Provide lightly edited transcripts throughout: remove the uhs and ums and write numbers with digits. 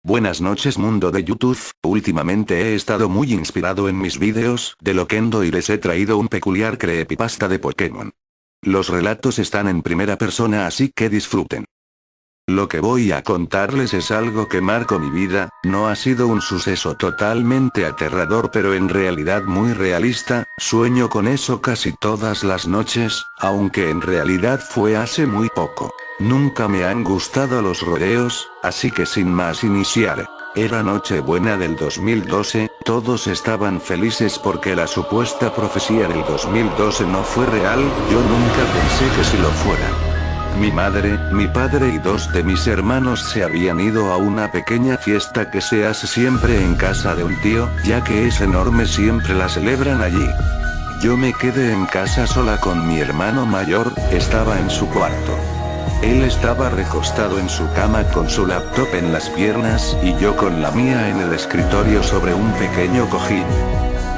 Buenas noches mundo de YouTube, últimamente he estado muy inspirado en mis vídeos de Loquendo y les he traído un peculiar creepypasta de Pokémon. Los relatos están en primera persona así que disfruten. Lo que voy a contarles es algo que marcó mi vida, no ha sido un suceso totalmente aterrador pero en realidad muy realista, sueño con eso casi todas las noches, aunque en realidad fue hace muy poco. Nunca me han gustado los rodeos, así que sin más iniciar. Era Nochebuena del 2012, todos estaban felices porque la supuesta profecía del 2012 no fue real, yo nunca pensé que sí lo fuera. Mi madre, mi padre y dos de mis hermanos se habían ido a una pequeña fiesta que se hace siempre en casa de un tío, ya que es enorme, siempre la celebran allí. Yo me quedé en casa sola con mi hermano mayor, estaba en su cuarto. Él estaba recostado en su cama con su laptop en las piernas y yo con la mía en el escritorio sobre un pequeño cojín.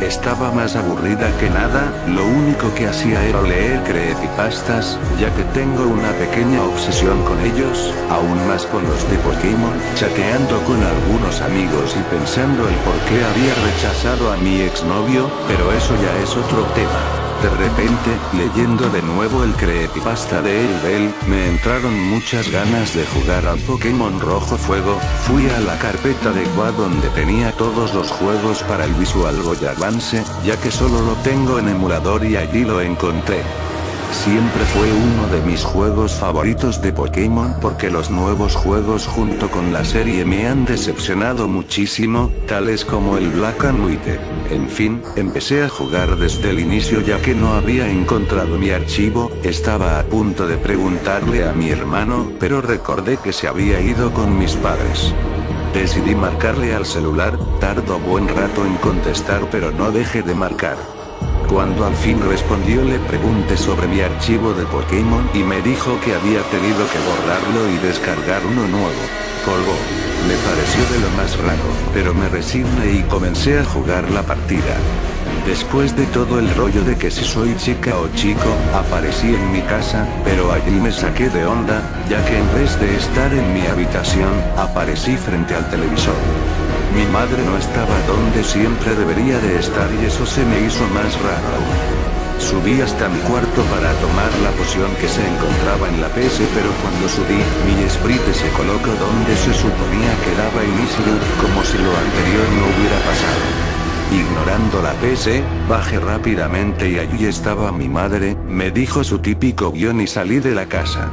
Estaba más aburrida que nada, lo único que hacía era leer creepypastas, ya que tengo una pequeña obsesión con ellos, aún más con los de Pokémon, chateando con algunos amigos y pensando el por qué había rechazado a mi exnovio, pero eso ya es otro tema. De repente, leyendo de nuevo el creepypasta de Bell, me entraron muchas ganas de jugar al Pokémon Rojo Fuego, fui a la carpeta de Quad donde tenía todos los juegos para el Visual Boy Advance, ya que solo lo tengo en emulador y allí lo encontré. Siempre fue uno de mis juegos favoritos de Pokémon porque los nuevos juegos junto con la serie me han decepcionado muchísimo, tales como el Black and White. En fin, empecé a jugar desde el inicio ya que no había encontrado mi archivo, estaba a punto de preguntarle a mi hermano, pero recordé que se había ido con mis padres. Decidí marcarle al celular, tardó buen rato en contestar pero no dejé de marcar. Cuando al fin respondió le pregunté sobre mi archivo de Pokémon y me dijo que había tenido que borrarlo y descargar uno nuevo. Colgó. Me pareció de lo más raro, pero me resigné y comencé a jugar la partida. Después de todo el rollo de que si soy chica o chico, aparecí en mi casa, pero allí me saqué de onda, ya que en vez de estar en mi habitación, aparecí frente al televisor. Mi madre no estaba donde siempre debería de estar y eso se me hizo más raro aún. Subí hasta mi cuarto para tomar la poción que se encontraba en la PS, pero cuando subí, mi sprite se colocó donde se suponía que daba inicio, como si lo anterior no hubiera pasado. Ignorando la PS, bajé rápidamente y allí estaba mi madre, me dijo su típico guión y salí de la casa.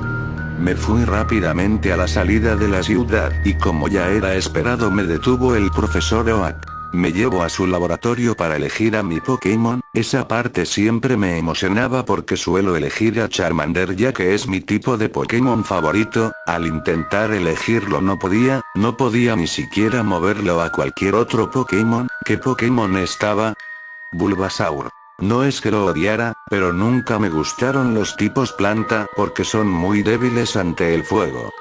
Me fui rápidamente a la salida de la ciudad, y como ya era esperado me detuvo el profesor Oak. Me llevó a su laboratorio para elegir a mi Pokémon, esa parte siempre me emocionaba porque suelo elegir a Charmander ya que es mi tipo de Pokémon favorito, al intentar elegirlo no podía ni siquiera moverlo a cualquier otro Pokémon. ¿Qué Pokémon estaba? Bulbasaur. No es que lo odiara, pero nunca me gustaron los tipos planta porque son muy débiles ante el fuego.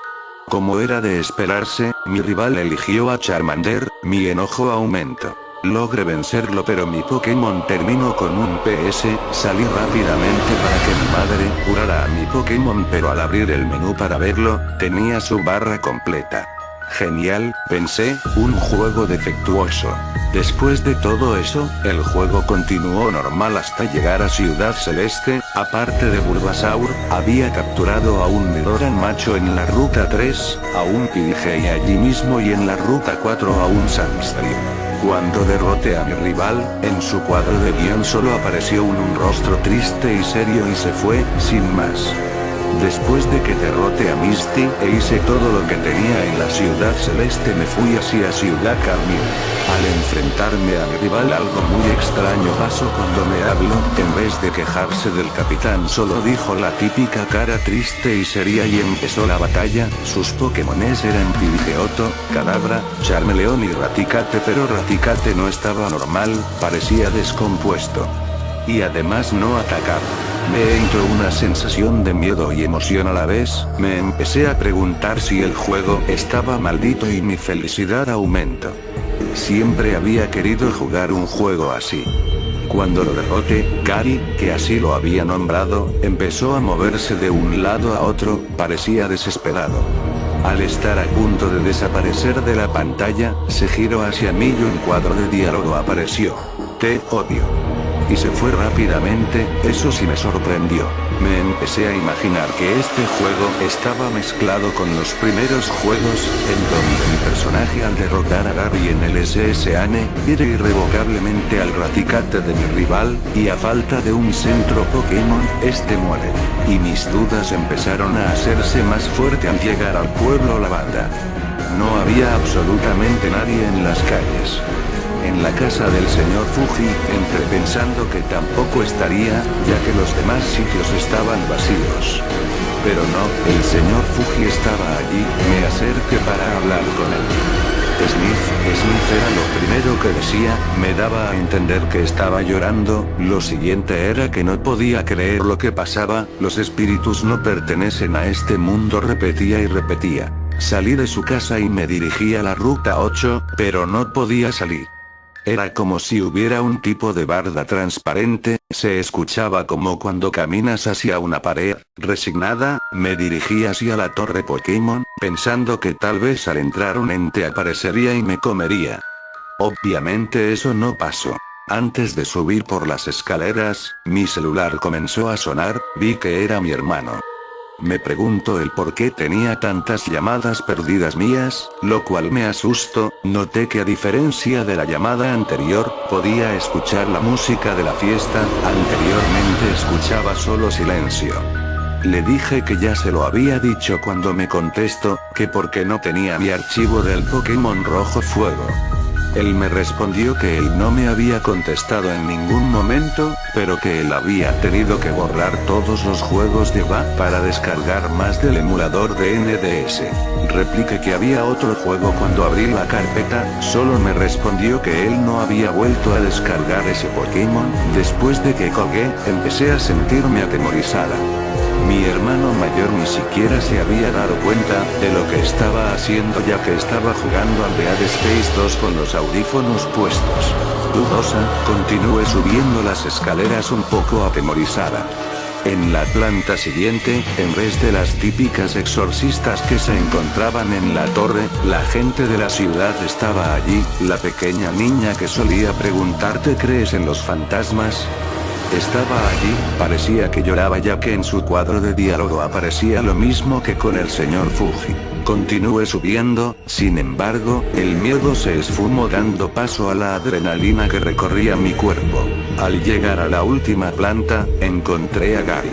Como era de esperarse, mi rival eligió a Charmander, mi enojo aumentó. Logré vencerlo pero mi Pokémon terminó con un PS, salí rápidamente para que mi madre curara a mi Pokémon pero al abrir el menú para verlo, tenía su barra completa. Genial, pensé, un juego defectuoso. Después de todo eso, el juego continuó normal hasta llegar a Ciudad Celeste. Aparte de Bulbasaur, había capturado a un Nidoran macho en la ruta 3, a un Pidgey allí mismo y en la ruta 4 a un Sandstream. Cuando derroté a mi rival, en su cuadro de guión solo apareció un rostro triste y serio y se fue, sin más. Después de que derroté a Misty e hice todo lo que tenía en la Ciudad Celeste me fui hacia Ciudad Carmín. Al enfrentarme a mi rival algo muy extraño pasó cuando me habló, en vez de quejarse del capitán solo dijo la típica cara triste y seria y empezó la batalla. Sus Pokémones eran Pidgeotto, Kadabra, Charmeleon y Raticate pero Raticate no estaba normal, parecía descompuesto. Y además no atacaba. Me entró una sensación de miedo y emoción a la vez, me empecé a preguntar si el juego estaba maldito y mi felicidad aumentó. Siempre había querido jugar un juego así. Cuando lo derroté, Gary, que así lo había nombrado, empezó a moverse de un lado a otro, parecía desesperado. Al estar a punto de desaparecer de la pantalla, se giró hacia mí y un cuadro de diálogo apareció. Te odio. Y se fue rápidamente, eso sí me sorprendió. Me empecé a imaginar que este juego estaba mezclado con los primeros juegos, en donde mi personaje al derrotar a Gary en el SSN, era irrevocablemente al Raticate de mi rival, y a falta de un centro Pokémon, este muere. Y mis dudas empezaron a hacerse más fuerte al llegar al pueblo Lavanda. No había absolutamente nadie en las calles. En la casa del señor Fuji, entré pensando que tampoco estaría, ya que los demás sitios estaban vacíos. Pero no, el señor Fuji estaba allí, me acerqué para hablar con él. Smith era lo primero que decía, me daba a entender que estaba llorando, lo siguiente era que no podía creer lo que pasaba, los espíritus no pertenecen a este mundo, repetía y repetía. Salí de su casa y me dirigí a la ruta 8, pero no podía salir. Era como si hubiera un tipo de barda transparente, se escuchaba como cuando caminas hacia una pared. Resignada, me dirigí hacia la torre Pokémon, pensando que tal vez al entrar un ente aparecería y me comería. Obviamente eso no pasó. Antes de subir por las escaleras, mi celular comenzó a sonar, vi que era mi hermano. Me pregunto el por qué tenía tantas llamadas perdidas mías, lo cual me asustó. Noté que a diferencia de la llamada anterior, podía escuchar la música de la fiesta, anteriormente escuchaba solo silencio. Le dije que ya se lo había dicho cuando me contestó, que porque no tenía mi archivo del Pokémon Rojo Fuego. Él me respondió que él no me había contestado en ningún momento, pero que él había tenido que borrar todos los juegos de VA para descargar más del emulador de NDS. Repliqué que había otro juego cuando abrí la carpeta, solo me respondió que él no había vuelto a descargar ese Pokémon. Después de que colgué, empecé a sentirme atemorizada. Mi hermano mayor ni siquiera se había dado cuenta de lo que estaba haciendo, ya que estaba jugando al Dead Space 2 con los audífonos puestos. Dudosa, continué subiendo las escaleras un poco atemorizada. En la planta siguiente, en vez de las típicas exorcistas que se encontraban en la torre, la gente de la ciudad estaba allí, la pequeña niña que solía preguntarte ¿crees en los fantasmas? Estaba allí, parecía que lloraba ya que en su cuadro de diálogo aparecía lo mismo que con el señor Fuji. Continué subiendo, sin embargo, el miedo se esfumó dando paso a la adrenalina que recorría mi cuerpo. Al llegar a la última planta, encontré a Gary.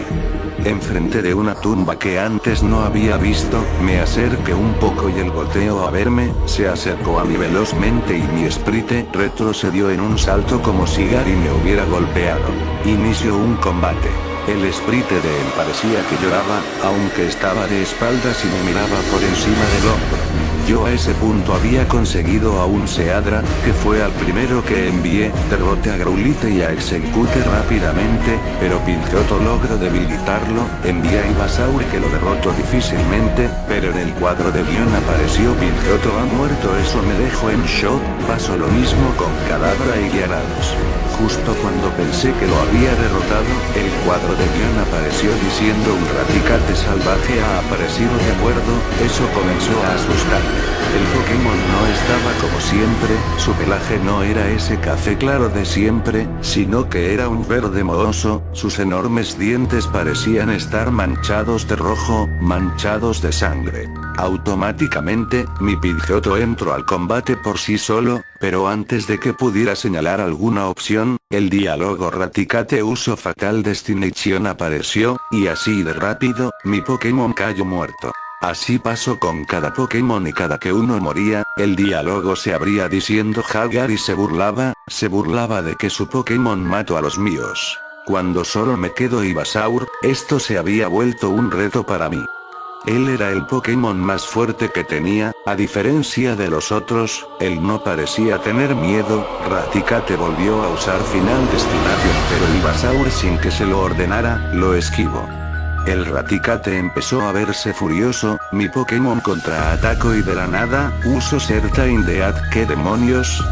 Enfrente de una tumba que antes no había visto, me acerqué un poco y él volteó a verme, se acercó a mí velozmente y mi sprite retrocedió en un salto como si Gary me hubiera golpeado. Inició un combate. El sprite de él parecía que lloraba, aunque estaba de espaldas y me miraba por encima del hombro. Yo a ese punto había conseguido a un Seadra, que fue al primero que envié, derroté a Growlithe y a Exeggcute rápidamente, pero Pidgeotto logró debilitarlo, envié a Ivysaur que lo derrotó difícilmente, pero en el cuadro de guión apareció Pidgeotto ha muerto, eso me dejó en shock, pasó lo mismo con Kadabra y Gyarados. Justo cuando pensé que lo había derrotado, el cuadro de guión apareció diciendo un Raticate salvaje ha aparecido, de acuerdo, eso comenzó a asustarme. El Pokémon no estaba como siempre, su pelaje no era ese café claro de siempre, sino que era un verde mohoso, sus enormes dientes parecían estar manchados de rojo, manchados de sangre. Automáticamente, mi Pidgeotto entró al combate por sí solo, pero antes de que pudiera señalar alguna opción, el diálogo Raticate uso Fatal Destination apareció, y así de rápido, mi Pokémon cayó muerto. Así pasó con cada Pokémon y cada que uno moría, el diálogo se abría diciendo Gary se burlaba de que su Pokémon mató a los míos. Cuando solo me quedó Ivysaur, esto se había vuelto un reto para mí. Él era el Pokémon más fuerte que tenía, a diferencia de los otros, él no parecía tener miedo. Raticate volvió a usar Final Destination, pero Ivysaur sin que se lo ordenara, lo esquivó. El Raticate empezó a verse furioso, mi Pokémon contraatacó y de la nada, uso Certain Death, ¿qué demonios?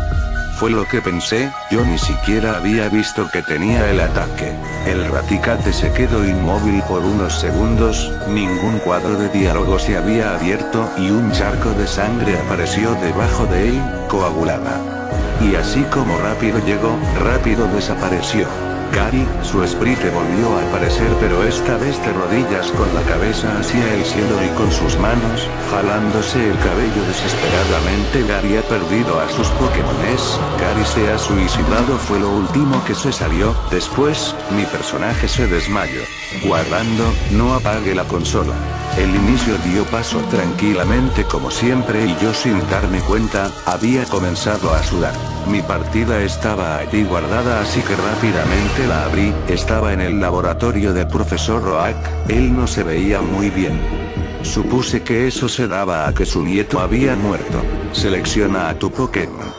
fue lo que pensé, yo ni siquiera había visto que tenía el ataque. El Raticate se quedó inmóvil por unos segundos, ningún cuadro de diálogo se había abierto y un charco de sangre apareció debajo de él, coagulada. Y así como rápido llegó, rápido desapareció. Gary, su sprite volvió a aparecer, pero esta vez de rodillas con la cabeza hacia el cielo y con sus manos, jalándose el cabello desesperadamente. Gary ha perdido a sus Pokémones, Gary se ha suicidado fue lo último que se salió. Después, mi personaje se desmayó. Guardando, no apague la consola. El inicio dio paso tranquilamente como siempre y yo sin darme cuenta, había comenzado a sudar. Mi partida estaba allí guardada así que rápidamente la abrí, estaba en el laboratorio del profesor Roach, él no se veía muy bien. Supuse que eso se daba a que su nieto había muerto. Selecciona a tu Pokémon.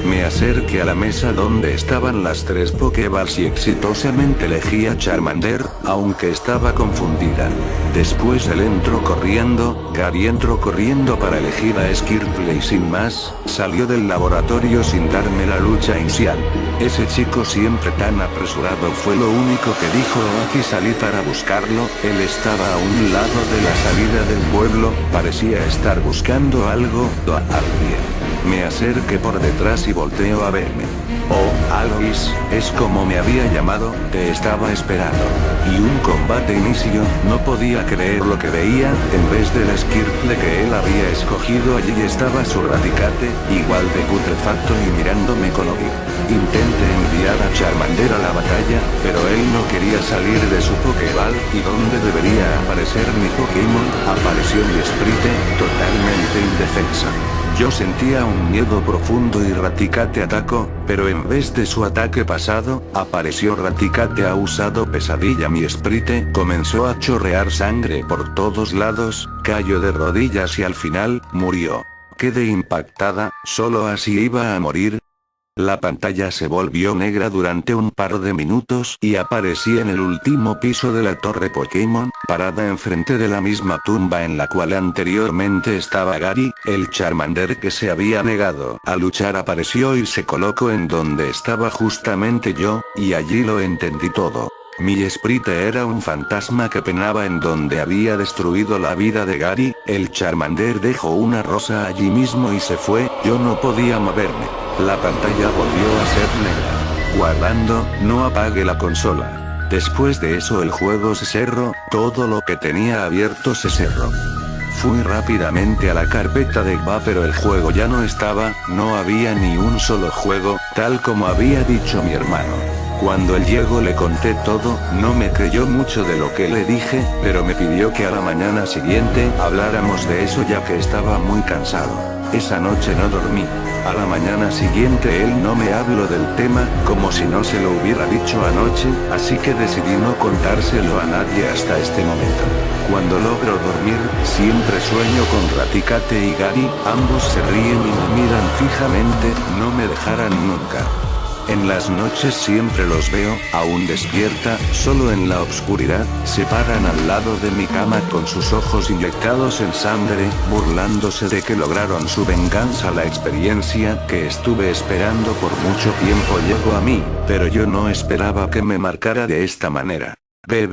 Me acerqué a la mesa donde estaban las 3 Pokéballs y exitosamente elegí a Charmander, aunque estaba confundida. Después él entró corriendo, Gary entró corriendo para elegir a Skirtle y sin más, salió del laboratorio sin darme la lucha inicial. Ese chico siempre tan apresurado fue lo único que dijo Roach y salí para buscarlo, él estaba a un lado de la salida del pueblo, parecía estar buscando algo o a alguien. Me acerqué por detrás y volteo a verme. Oh, Alois, es como me había llamado, te estaba esperando. Y un combate inició, no podía creer lo que veía, en vez del Skirtle que él había escogido allí estaba su Raticate, igual de putrefacto y mirándome con odio. Intenté enviar a Charmander a la batalla, pero él no quería salir de su Pokéball, y donde debería aparecer mi Pokémon, apareció mi Sprite, totalmente indefensa. Yo sentía un miedo profundo y Raticate atacó, pero en vez de su ataque pasado, apareció Raticate ha usado pesadilla mi Sprite, comenzó a chorrear sangre por todos lados, cayó de rodillas y al final, murió. Quedé impactada, solo así iba a morir. La pantalla se volvió negra durante un par de minutos y aparecí en el último piso de la torre Pokémon, parada enfrente de la misma tumba en la cual anteriormente estaba Gary, el Charmander que se había negado a luchar apareció y se colocó en donde estaba justamente yo, y allí lo entendí todo. Mi Sprite era un fantasma que penaba en donde había destruido la vida de Gary, el Charmander dejó una rosa allí mismo y se fue, yo no podía moverme. La pantalla volvió a ser negra. Guardando, no apague la consola. Después de eso el juego se cerró, todo lo que tenía abierto se cerró. Fui rápidamente a la carpeta de GBA pero el juego ya no estaba, no había ni un solo juego, tal como había dicho mi hermano. Cuando él llegó le conté todo, no me creyó mucho de lo que le dije, pero me pidió que a la mañana siguiente habláramos de eso ya que estaba muy cansado. Esa noche no dormí. A la mañana siguiente él no me habló del tema, como si no se lo hubiera dicho anoche, así que decidí no contárselo a nadie hasta este momento. Cuando logro dormir, siempre sueño con Raticate y Gary, ambos se ríen y me miran fijamente, no me dejarán nunca. En las noches siempre los veo, aún despierta, solo en la oscuridad, se paran al lado de mi cama con sus ojos inyectados en sangre, burlándose de que lograron su venganza. La experiencia que estuve esperando por mucho tiempo llegó a mí, pero yo no esperaba que me marcara de esta manera. Bebé.